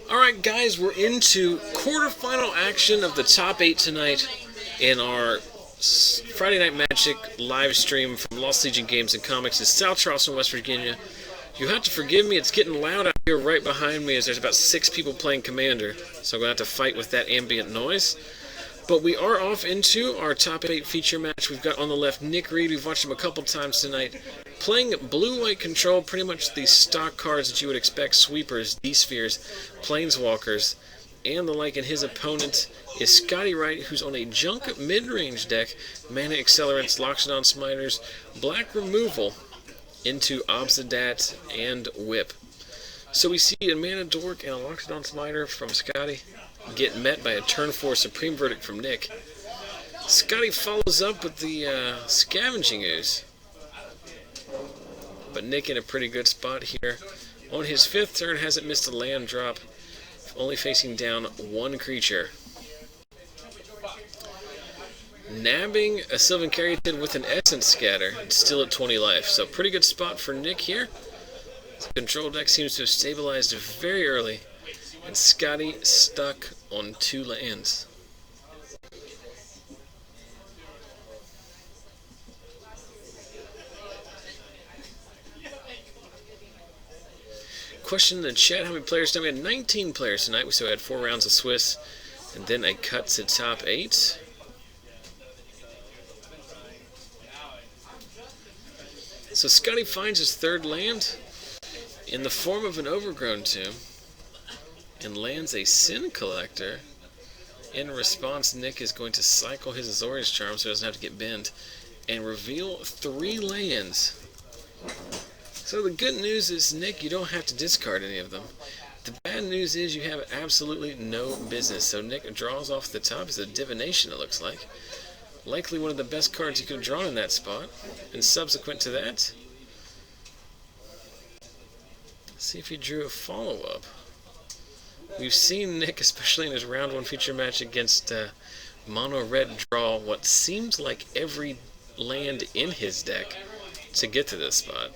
Alright guys, we're into quarterfinal action of the top 8 tonight in our Friday Night Magic live stream from Lost Legion Games and Comics in South Charleston, West Virginia. You have to forgive me, it's getting loud out here right behind me as there's about 6 people playing Commander, so I'm going to have to fight with that ambient noise. But we are off into our top 8 feature match. We've got on the left Nick Reid, we've watched him a couple times tonight, playing blue-white control, pretty much the stock cards that you would expect, sweepers, D-spheres, planeswalkers, and the like. And his opponent is Scotty Wright, who's on a junk mid-range deck, mana accelerants, Loxodon Smiters, black removal into Obsidat and Whip. So we see a Mana Dork and a Loxodon Smiter from Scotty get met by a turn 4 Supreme Verdict from Nick. Scotty follows up with the Scavenging Ooze. But Nick in a pretty good spot here. On his 5th turn, hasn't missed a land drop, only facing down 1 creature. Nabbing a Sylvan Caryatid with an Essence Scatter, still at 20 life. So pretty good spot for Nick here. The control deck seems to have stabilized very early, and Scotty stuck on 2 lands. Question in the chat, how many players tonight? We had 19 players tonight. We still had 4 rounds of Swiss, and then a cut to top 8. So Scotty finds his 3rd land in the form of an Overgrown Tomb and lands a Sin Collector. In response, Nick is going to cycle his Azorius Charm so he doesn't have to get bent and reveal 3 lands. So the good news is, Nick, you don't have to discard any of them. The bad news is you have absolutely no business. So Nick draws off the top. It's a Divination, it looks like. Likely one of the best cards you could have drawn in that spot. And subsequent to that, let's see if he drew a follow-up. We've seen Nick, especially in his round 1 feature match against Mono Red, draw what seems like every land in his deck to get to this spot.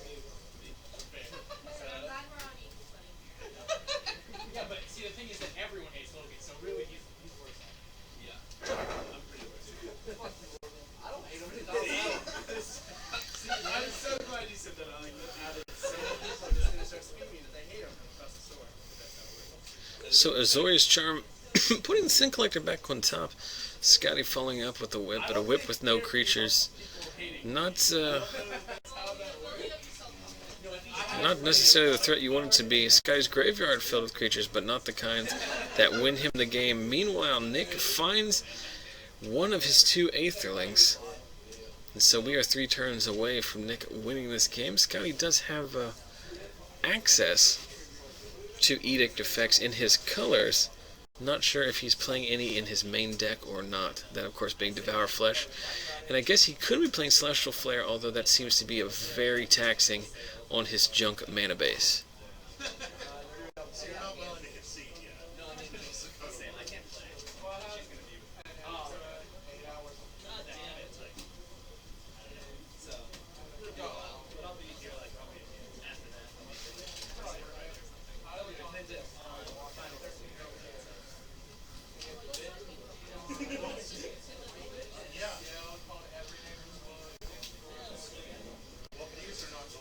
So Azorius Charm, putting the Sin Collector back on top. Scotty following up with a Whip, but a Whip with no creatures. Not necessarily the threat you want it to be. Scotty's graveyard filled with creatures, but not the kind that win him the game. Meanwhile, Nick finds one of his 2 Aetherlings. And so we are 3 turns away from Nick winning this game. Scotty does have access to Edict effects in his colors. Not sure if he's playing any in his main deck or not. That, of course, being Devour Flesh. And I guess he could be playing Celestial Flare, although that seems to be a very taxing on his junk mana base.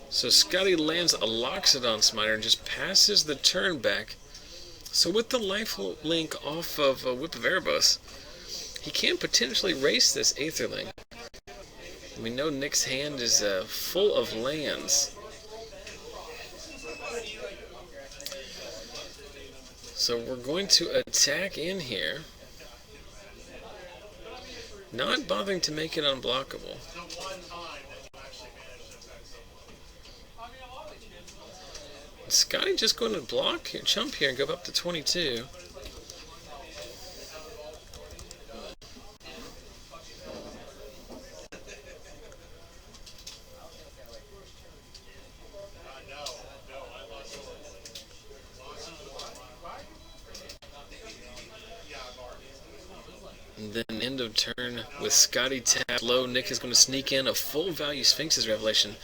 So Scotty lands a Loxodon Smiter and just passes the turn back. So with the life link off of Whip of Erebos, he can potentially race this Aetherling. We know Nick's hand is full of lands. So we're going to attack in here, not bothering to make it unblockable. Scotty just going to block here, jump here, and go up to 22. And then end of turn with Scotty tapped low. Nick is going to sneak in a full value Sphinx's Revelation.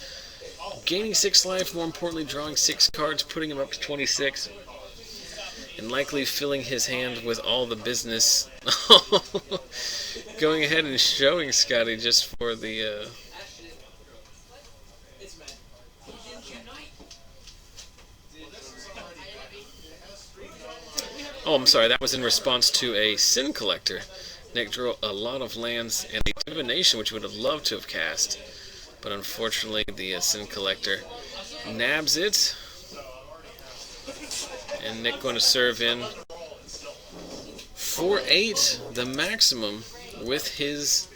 Gaining 6 life, more importantly, drawing 6 cards, putting him up to 26. and likely filling his hand with all the business. Going ahead and showing Scotty just for the... Oh, I'm sorry, that was in response to a Sin Collector. Nick drew a lot of lands and a Divination, which he would have loved to have cast. But unfortunately, the Sin Collector nabs it. And Nick going to serve in 4-8, the maximum, with his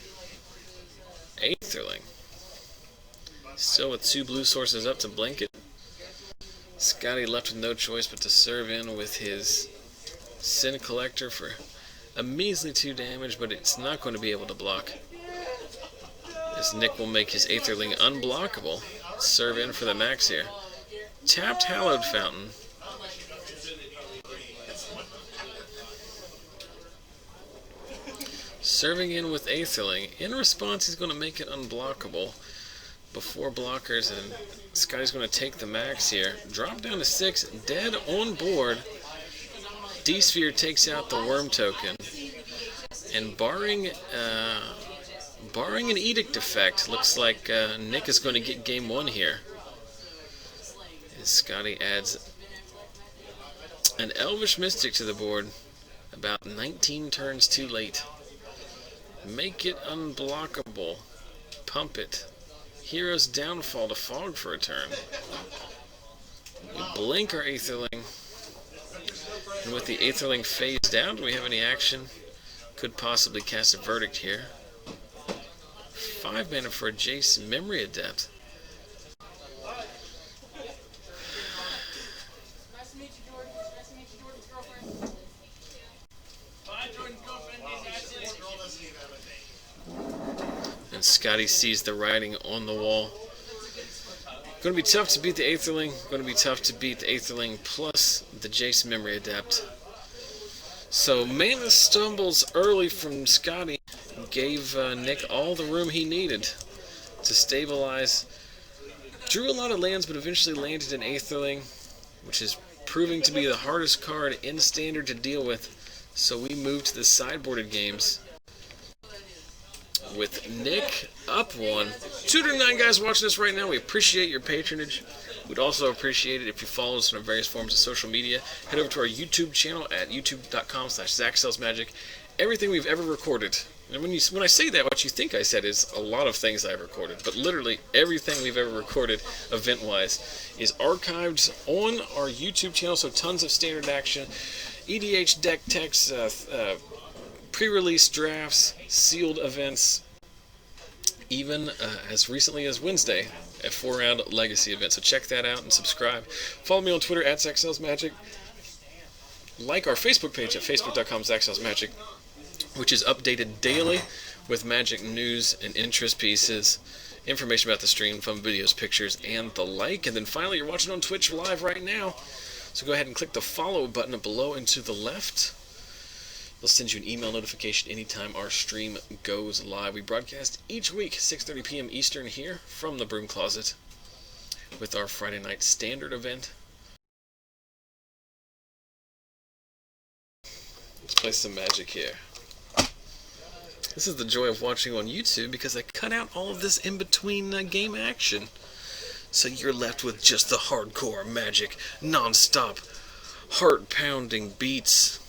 Aetherling. Still with 2 blue sources up to blink it. Scotty left with no choice but to serve in with his Sin Collector for a measly 2 damage, but it's not going to be able to block. As Nick will make his Aetherling unblockable. Serve in for the max here. Tapped Hallowed Fountain. Serving in with Aetherling. In response, he's going to make it unblockable before blockers, and Scotty's going to take the max here. Drop down to 6, dead on board. D-Sphere takes out the Worm token, and barring an Edict effect, looks like Nick is going to get game 1 here. As Scotty adds an Elvish Mystic to the board, about 19 turns too late. Make it unblockable. Pump it. Hero's Downfall to Fog for a turn. We blink our Aetherling. And with the Aetherling phased out, do we have any action? Could possibly cast a Verdict here. 5 mana for a Jace Memory Adept. And Scotty sees the writing on the wall. Going to be tough to beat the Aetherling. Going to be tough to beat the Aetherling plus the Jace Memory Adept. So mana stumbles early from Scotty gave Nick all the room he needed to stabilize. Drew a lot of lands, but eventually landed an Aetherling, which is proving to be the hardest card in Standard to deal with. So we move to the sideboarded games with Nick up 1. 209 guys watching us right now. We appreciate your patronage. We'd also appreciate it if you follow us on various forms of social media. Head over to our YouTube channel at youtube.com/ZachSellsMagic. Everything we've ever recorded. And when I say that, what you think I said is a lot of things I've recorded. But literally everything we've ever recorded, event-wise, is archived on our YouTube channel. So tons of standard action, EDH deck techs, pre-release drafts, sealed events, even as recently as Wednesday, a 4-round Legacy event. So check that out and subscribe. Follow me on Twitter at ZachSellsMagic. Like our Facebook page at facebook.com/ZachSellsMagic, which is updated daily with Magic news and interest pieces, information about the stream, fun videos, pictures, and the like. And then finally, you're watching on Twitch live right now. So go ahead and click the follow button below and to the left. They'll send you an email notification anytime our stream goes live. We broadcast each week, 6:30 p.m. Eastern here from the Broom Closet with our Friday night standard event. Let's play some Magic here. This is the joy of watching on YouTube because I cut out all of this in-between game action. So you're left with just the hardcore Magic, non-stop, heart-pounding beats.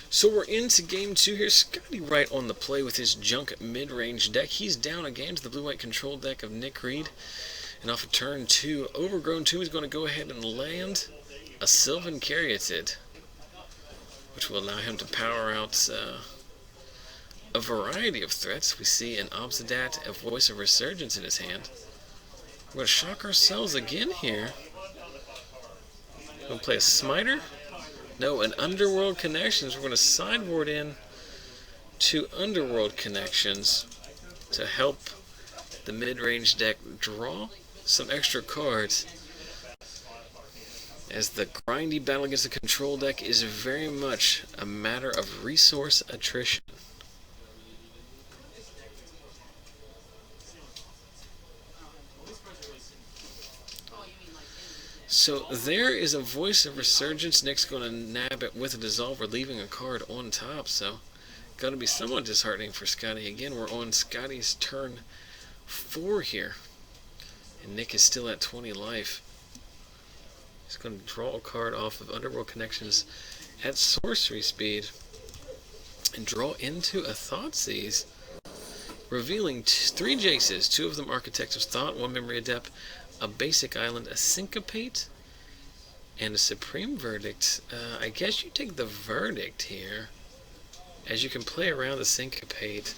So we're into game 2 here. Scotty Wright on the play with his junk mid-range deck. He's down again to the blue-white control deck of Nick Reid. And off of turn 2, Overgrown 2 is going to go ahead and land a Sylvan Caryatid, which will allow him to power out a variety of threats. We see an Obsidat, a Voice of Resurgence in his hand. We're going to shock ourselves again here. We're going to play a Smiter. No, an Underworld Connections. We're going to sideboard in 2 Underworld Connections to help the mid-range deck draw some extra cards, as the grindy battle against the control deck is very much a matter of resource attrition. So there is a Voice of Resurgence. Nick's going to nab it with a Dissolver, leaving a card on top. So going to be somewhat disheartening for Scotty. Again, we're on Scotty's turn 4 here. And Nick is still at 20 life. He's going to draw a card off of Underworld Connections at sorcery speed and draw into a Thoughtseize, revealing 3 Jaces, 2 of them Architect of Thought, 1 Memory Adept, a basic island, a Syncopate, and a Supreme Verdict. I guess you take the Verdict here, as you can play around the Syncopate.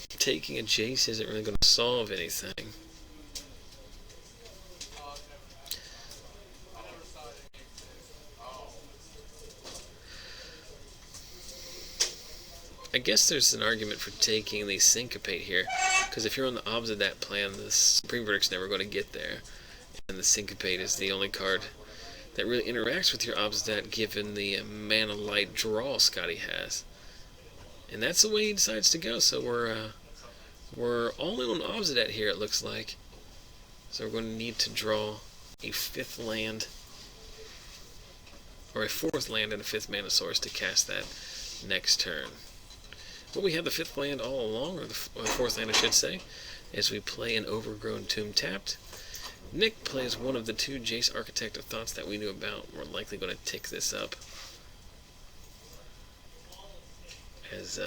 Taking a Jace isn't really going to solve anything. I guess there's an argument for taking the Syncopate here, because if you're on the opposite of that plan, the Supreme Verdict's never going to get there, and the Syncopate is the only card that really interacts with your opposite given the mana light draw Scotty has. And that's the way he decides to go, so we're all in on opposite here, it looks like. So we're going to need to draw a 5th land, or a 4th land and a 5th mana source to cast that next turn. But we have the 5th land all along, or the 4th land I should say, as we play an Overgrown Tomb tapped. Nick plays one of the 2 Jace Architect of Thoughts that we knew about. We're likely going to tick this up, as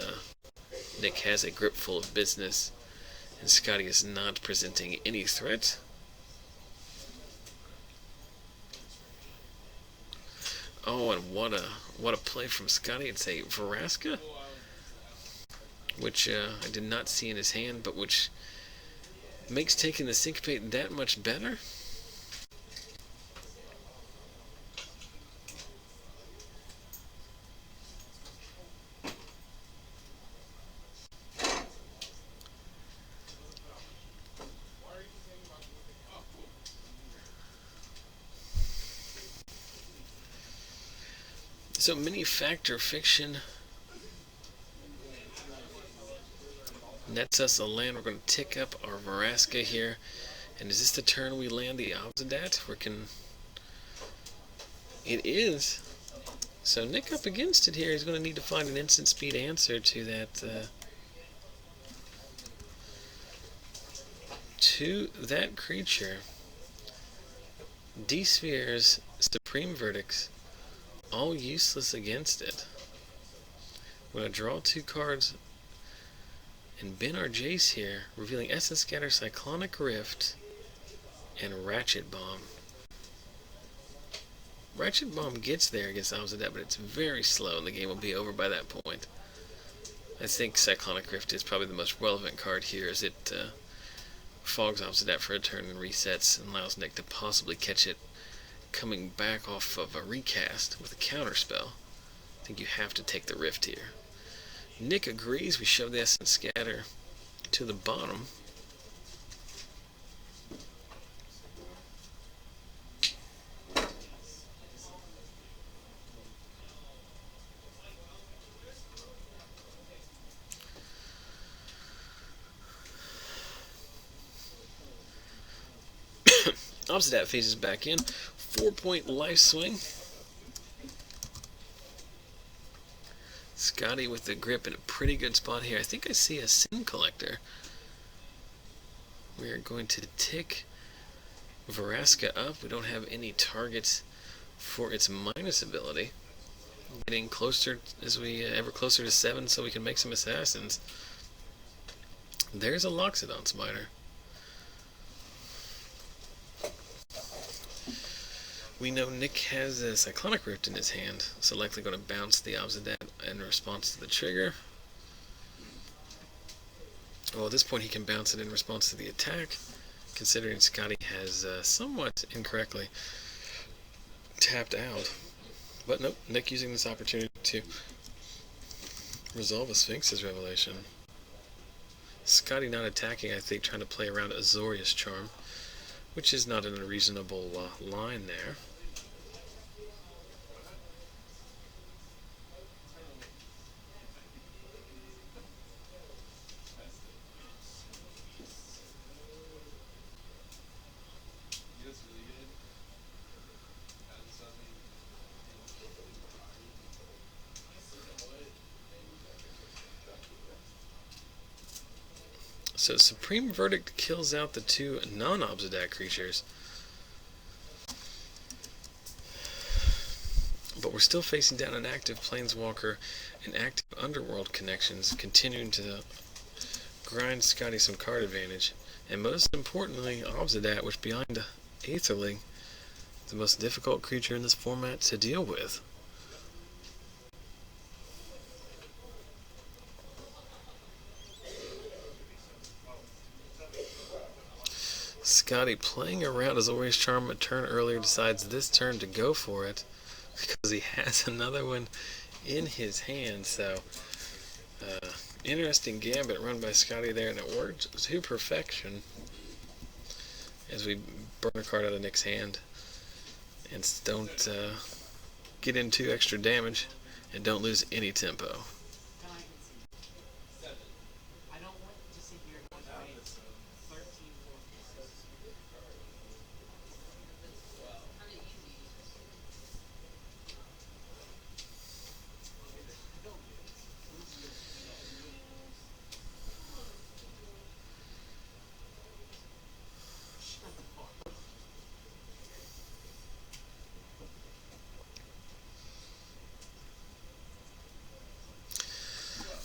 Nick has a grip full of business, and Scotty is not presenting any threat. Oh, and what a play from Scotty. It's a Vraska, which I did not see in his hand, but which makes taking the Syncopate that much better. So Mini Factor Fiction nets us a land. We're going to tick up our Vraska here. And is this the turn we land the Obsidat? It is. So Nick up against it here. He's going to need to find an instant speed answer to that creature. D-Spheres, Supreme Verdicts, all useless against it. We're going to draw 2 cards and bin our Jace here, revealing Essence Scatter, Cyclonic Rift, and Ratchet Bomb. Ratchet Bomb gets there against Obsidat, but it's very slow, and the game will be over by that point. I think Cyclonic Rift is probably the most relevant card here, as it fogs Obsidat for a turn and resets, and allows Nick to possibly catch it coming back off of a recast with a counterspell. I think you have to take the Rift here. Nick agrees. We shove the Essence Scatter to the bottom. Obsidat phases back in. 4-point life swing. Scotty with the grip in a pretty good spot here. I think I see a Sin Collector. We are going to tick Vraska up. We don't have any targets for its minus ability. Getting closer as we ever closer to 7 so we can make some assassins. There's a Loxodon Spider. We know Nick has a Cyclonic Rift in his hand, so likely going to bounce the Obsidat in response to the trigger. Well, at this point he can bounce it in response to the attack, considering Scotty has somewhat incorrectly tapped out. But nope, Nick using this opportunity to resolve a Sphinx's Revelation. Scotty not attacking, I think, trying to play around Azorius Charm, which is not an unreasonable line there. So Supreme Verdict kills out the two non-Obsidian creatures. But we're still facing down an active Planeswalker and active Underworld connections, continuing to grind Scotty some card advantage. And most importantly, Obsidian, which behind Aetherling, the most difficult creature in this format to deal with. Scotty, playing around his Ori's Charm a turn earlier, decides this turn to go for it because he has another one in his hand. So, interesting gambit run by Scotty there, and it worked to perfection as we burn a card out of Nick's hand and don't get into extra damage and don't lose any tempo.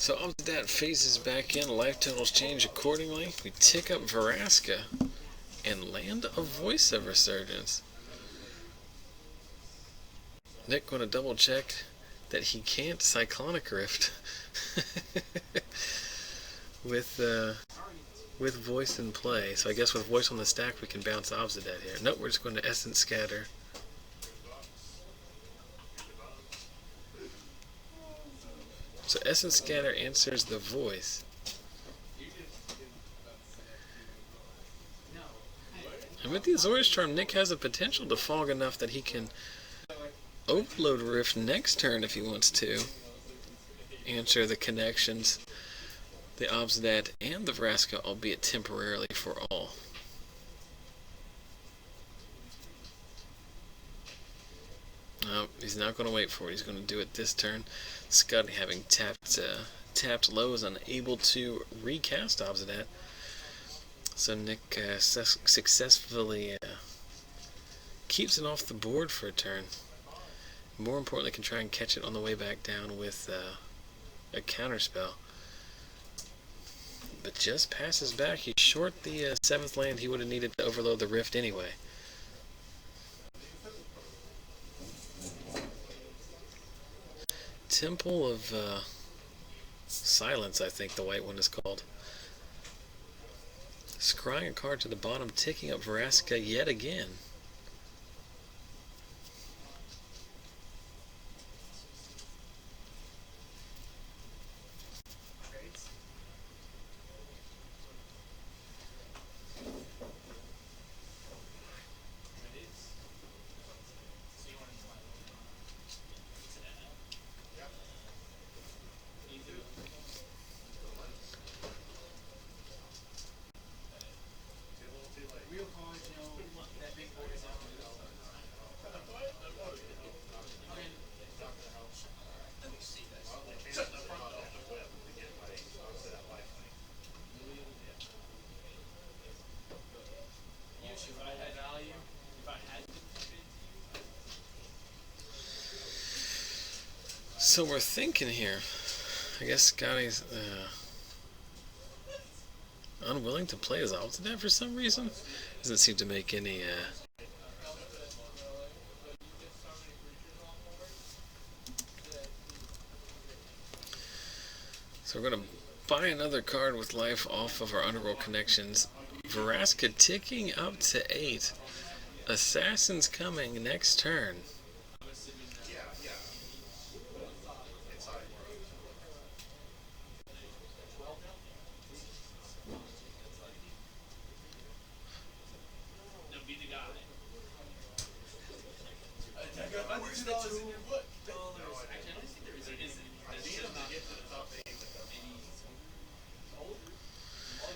So Obsidian phases back in, life totals change accordingly. We tick up Vraska and land a Voice of Resurgence. Nick going to double check that he can't Cyclonic Rift with Voice in play. So I guess with Voice on the stack we can bounce Obsidian here. Nope, we're just going to Essence Scatter. So Essence Scatter answers the Voice. And with the Azorius Charm, Nick has the potential to fog enough that he can Overload Rift next turn if he wants to. Answer the connections, the Obsidian and the Vraska, albeit temporarily for all. No, he's not going to wait for it. He's going to do it this turn. Scotty, having tapped low, is unable to recast Obsidian. So Nick successfully keeps it off the board for a turn. More importantly, can try and catch it on the way back down with a counterspell. But just passes back. He's short the 7th land he would have needed to overload the Rift anyway. Temple of Silence, I think the white one is called. Scrying a card to the bottom, ticking up Vraska yet again. So we're thinking here, I guess Scotty's unwilling to play his Obsidian for some reason. Doesn't seem to make any So we're going to buy another card with life off of our Underworld connections. Vraska ticking up to 8. Assassin's coming next turn.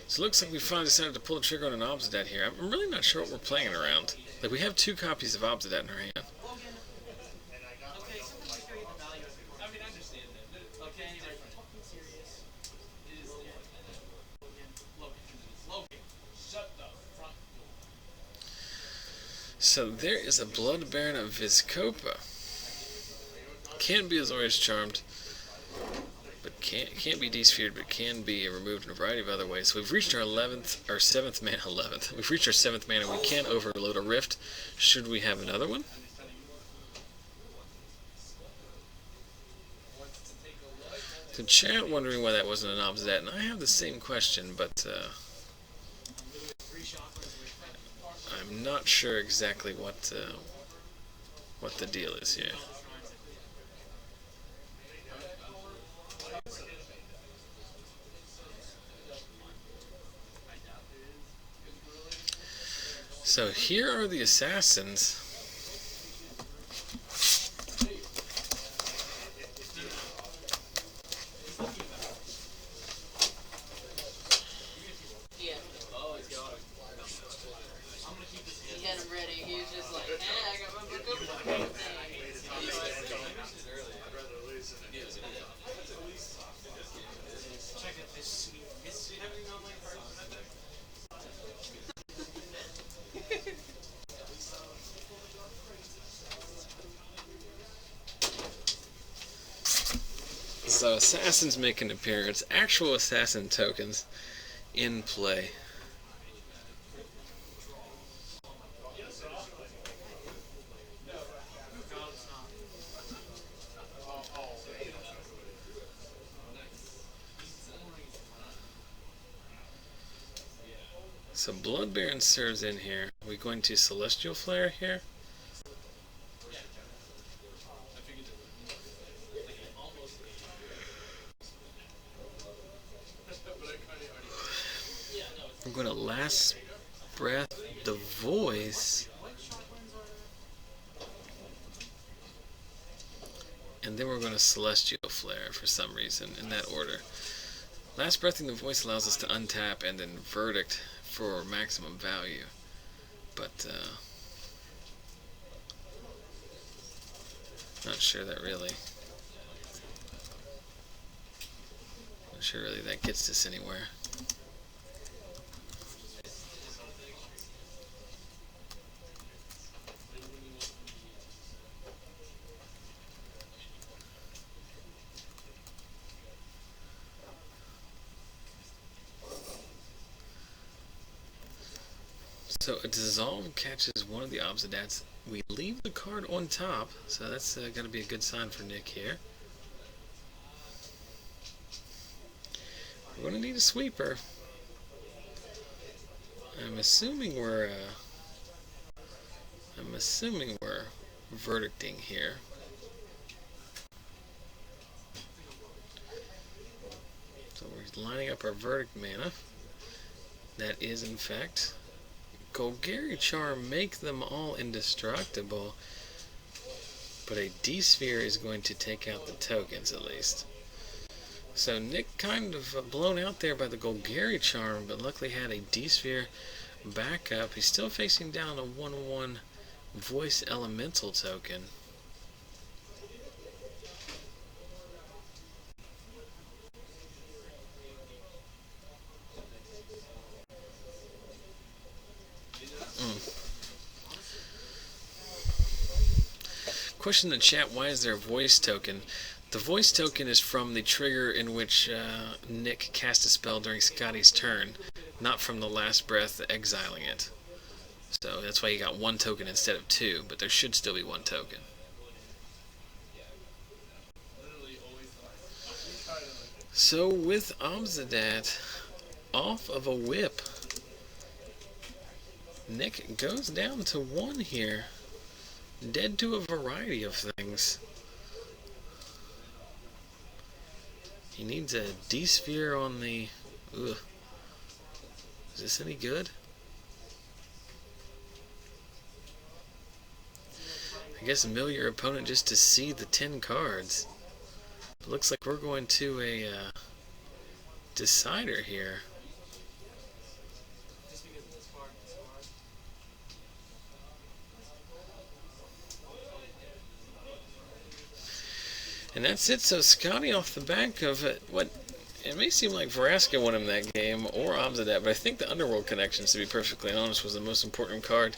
So it looks like we finally decided to pull the trigger on an Obsidian here. I'm really not sure what we're playing around. Like, we have 2 copies of Obsidian in our hand. So there is a Blood Baron of Vizkopa. Can't be Azorius Charmed, but can't be desphered, but can be removed in a variety of other ways. So we've reached our 7th mana. 11th. We've reached our 7th mana. We can overload a Rift. Should we have another one? The chat wondering why that wasn't an Obsidat, and I have the same question, but I'm not sure exactly what the deal is here. So here are the assassins. So assassins make an appearance. Actual assassin tokens in play. So Blood Baron serves in here. Are we going to Celestial Flare here? I'm going to Last Breath the Voice. And then we're going to Celestial Flare for some reason, in that order. Last Breathing the Voice allows us to untap and then Verdict for maximum value. But, not sure that really that gets us anywhere. So a Dissolve catches one of the Obsidats. We leave the card on top, so that's going to be a good sign for Nick here. We're going to need a sweeper. I'm assuming we're verdicting here. So we're lining up our verdict mana. That is in fact Golgari Charm, make them all indestructible, but a D-Sphere is going to take out the tokens at least. So Nick kind of blown out there by the Golgari Charm, but luckily had a D-Sphere backup. He's still facing down a 1/1 Voice Elemental token. Question in the chat, why is there a voice token? The voice token is from the trigger in which Nick cast a spell during Scotty's turn, not from the Last Breath exiling it. So that's why you got one token instead of two, but there should still be one token. So with Obsidat off of a whip, Nick goes down to one here. Dead to a variety of things. He needs a D-Sphere on the... Ugh. Is this any good? I guess mill your opponent just to see the 10 cards. It looks like we're going to a decider here. And that's it. So Scotty off the back of what it may seem like Vraska won him that game, or Obsidat, but I think the Underworld Connections, to be perfectly honest, was the most important card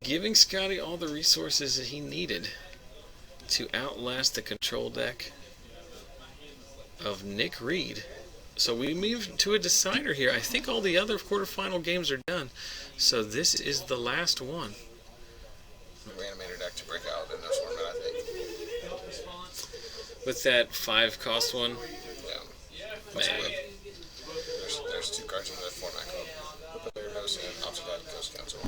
giving Scotty all the resources that he needed to outlast the control deck of Nick Reid. So we move to a decider here. I think all the other quarterfinal games are done. So this is the last one. Reanimator deck to break out in this format, I think. With that 5 cost one? Yeah. Man. There's 2 cards in that format called the player knows and opposite that Ghost Council.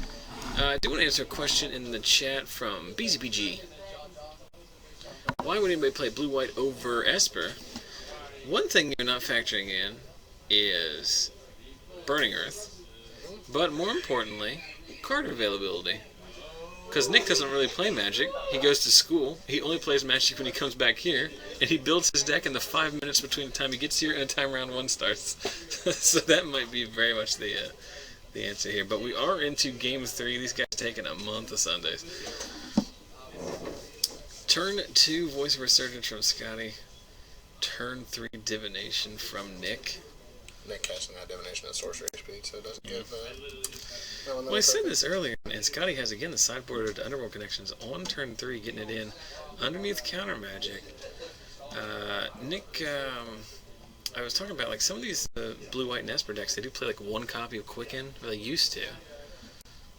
I do want to answer a question in the chat from BZPG. Why would anybody play blue-white over Esper? One thing you're not factoring in is Burning Earth, but more importantly, card availability. Because Nick doesn't really play Magic. He goes to school. He only plays Magic when he comes back here, and he builds his deck in the 5 minutes between the time he gets here and the time round 1 starts. So that might be very much the answer here. But we are into Game 3. These guys taking a month of Sundays. Turn 2, Voice of Resurgence from Scotty. Turn 3, Divination from Nick. Nick casting that Divination at Sorcery HP, so it doesn't give... Well, I said this earlier, and Scotty has again the sideboard to Underworld Connections on turn 3, getting it in underneath Counter Magic. Nick, I was talking about like some of these blue, white, and Esper decks. They do play like 1 copy of Quicken, or they used to.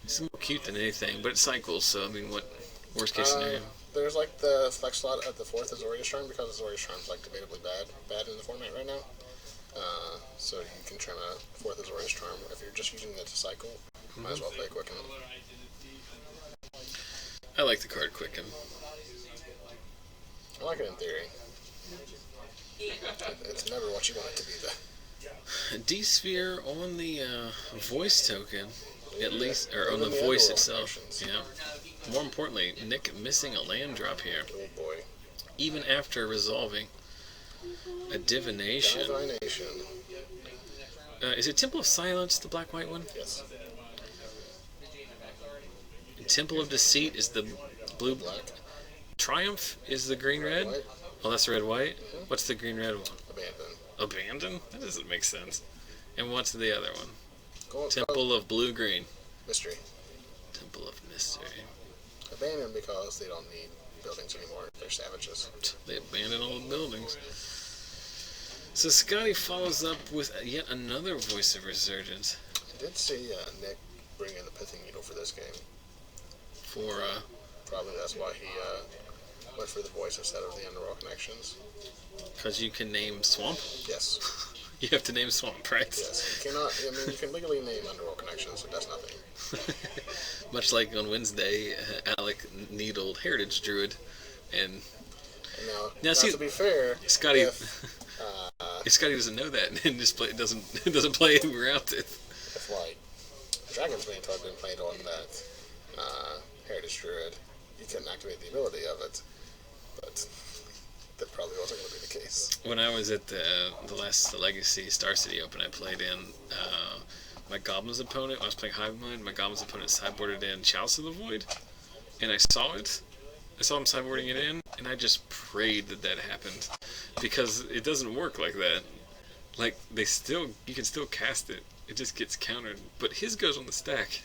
It's more cute than anything, but it cycles. So I mean, what worst case scenario? There's like the flex slot at the 4th Azorius Charm because Azorius Charm's like debatably bad in the format right now. So you can trim a 4th Azorius Charm if you're just using that to cycle. Might as well play Quicken. I like the card Quicken. I like it in theory. It's never what you want it to be, though. D-Sphere on the voice token, at least, or on the voice itself. Yeah. More importantly, Nick missing a land drop here. Oh boy. Even after resolving a Divination. Divination. Is it Temple of Silence, the black-white one? Yes. Temple of Deceit is the blue-black. Triumph is the green-red? Oh, that's the red-white? Mm-hmm. What's the green-red one? Abandon. Abandon? That doesn't make sense. And what's the other one? Temple of Blue-Green. Mystery. Temple of Mystery. Abandon because they don't need buildings anymore. They're savages. They abandon all the buildings. So Scotty follows up with yet another Voice of Resurgence. I did see Nick bring in the Pithing Needle for this game. For, Probably that's why he went for the voice instead of the Underworld Connections. Because you can name Swamp? Yes. You have to name Swamp, right? Yes. You cannot, I mean, you can legally name Underworld Connections, it does nothing. Much like on Wednesday, Alec needled Heritage Druid, and now see, to be fair, Scotty, if Scotty doesn't know that and just doesn't play around it. If like Dragon's Bane had been played on that Heritage Druid, you couldn't activate the ability of it, but that probably wasn't going to be the case. When I was at the last Legacy Star City Open, I played in my Goblin's opponent. I was playing Hive Mind. My Goblin's opponent sideboarded in Chalice of the Void, and I saw it. I saw him sideboarding it in, and I just prayed that happened, because it doesn't work like that. Like you can still cast it. It just gets countered, but his goes on the stack.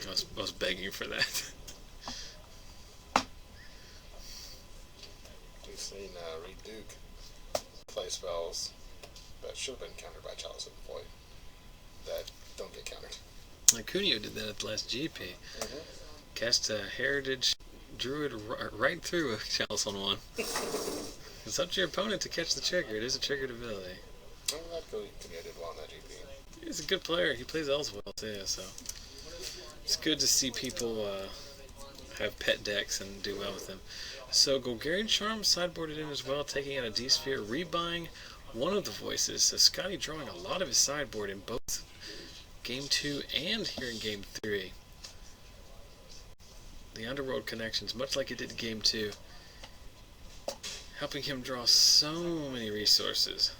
I was begging for that. We've seen Reid Duke play spells that should have been countered by Chalice of the Void that don't get countered. Cuneo did that at the last GP. Mm-hmm. Cast a Heritage Druid right through a Chalice on one. It's up to your opponent to catch the trigger. It is a triggered ability. Oh, that Cuneo did well on that GP. He's a good player. He plays elves well too, so it's good to see people have pet decks and do well with them. So Golgarian Charm sideboarded in as well, taking out a D-Sphere, rebuying one of the voices. So Scotty drawing a lot of his sideboard in both Game 2 and here in Game 3. The Underworld Connections, much like it did in Game 2, helping him draw so many resources.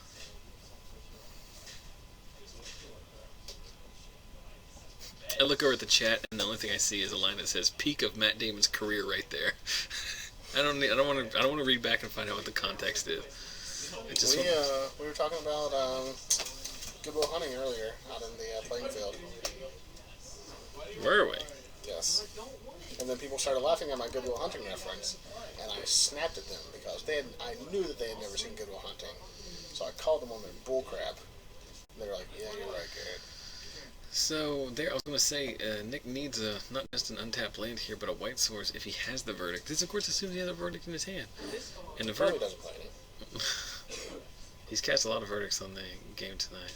I look over at the chat, and the only thing I see is a line that says "peak of Matt Damon's career" right there. I don't want to read back and find out what the context is. We were talking about Goodwill Hunting earlier out in the playing field. Were we? Yes. And then people started laughing at my Goodwill Hunting reference, and I snapped at them because I knew that they had never seen Goodwill Hunting. So I called them on their bullcrap. And they were like, "Yeah, you're right, Garrett." So there, I was going to say, Nick needs not just an untapped land here, but a white source if he has the verdict. This, of course, assumes he has a verdict in his hand. And the Probably verdict. doesn't play any. He's cast a lot of verdicts on the game tonight.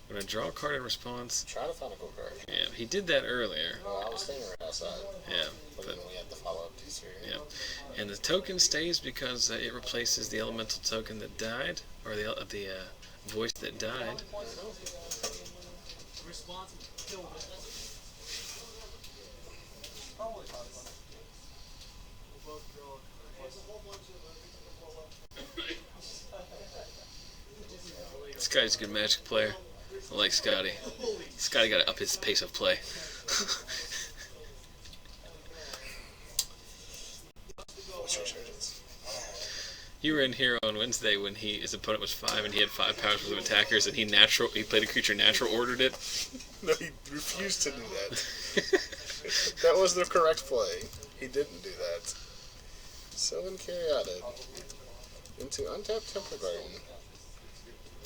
We're going to draw a card in response. Try to find a cool card. Yeah, he did that earlier. Well, I was standing right outside. Yeah. But then we had the follow-up teaser. Yeah. And the token stays because it replaces the elemental token that died, or the voice that died. Scotty's a good Magic player. I like Scotty. Scotty got to up his pace of play. What's your resurgence? You were in here on Wednesday when his opponent was 5 and he had 5 powers worth of attackers and he played a creature natural ordered it. No, he refused to do that. That was the correct play. He didn't do that. Sylvan Caryatid into untapped Temple Garden.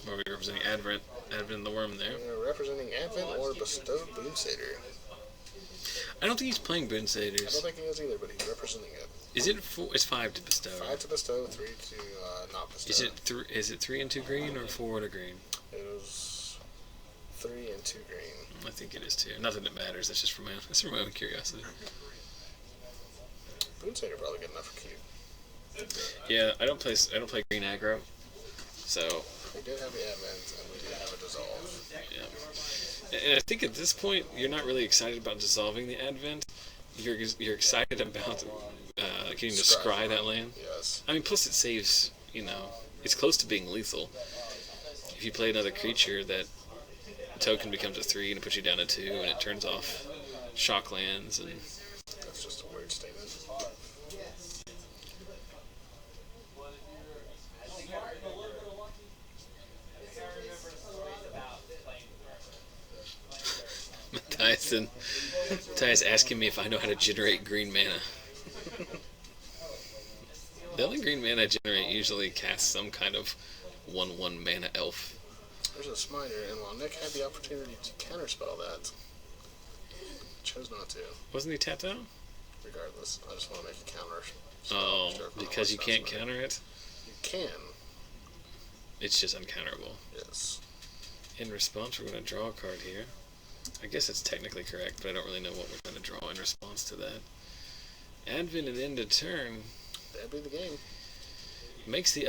Where we representing Advent and the Worm there. Representing Advent or Bestowed Boonsatyr. I don't think he's playing Boon I Satyrs. don't think he is either, but he's representing it. Is it it's 5 to bestow? 5 to bestow, 3 to not bestow. Is it 3 and 2 green or 4 and a green? It was 3 and 2 green. I think it is 2. Not that it matters. That's just for my own curiosity. Boonsatyr probably good enough for cute. Yeah, I don't play green aggro, so. We did have the Advent, and we did have a Dissolve. Yeah. And I think at this point, you're not really excited about dissolving the Advent. You're excited about getting to scry that land. Yes. I mean, plus it saves, it's close to being lethal. If you play another creature, that token becomes a 3 and it puts you down to 2 and it turns off shock lands. And That's just a weird statement. Ty's asking me if I know how to generate green mana. The only green mana I generate usually casts some kind of 1/1 mana elf. There's a Smiter, and while Nick had the opportunity to counterspell that, chose not to. Wasn't he tapped out? Regardless, I just want to make a counter. Oh, because you can't counter it? You can. It's just uncounterable. Yes. In response, we're going to draw a card here. I guess it's technically correct, but I don't really know what we're going to draw in response to that. Advent and end of turn. That'd be the game. Makes the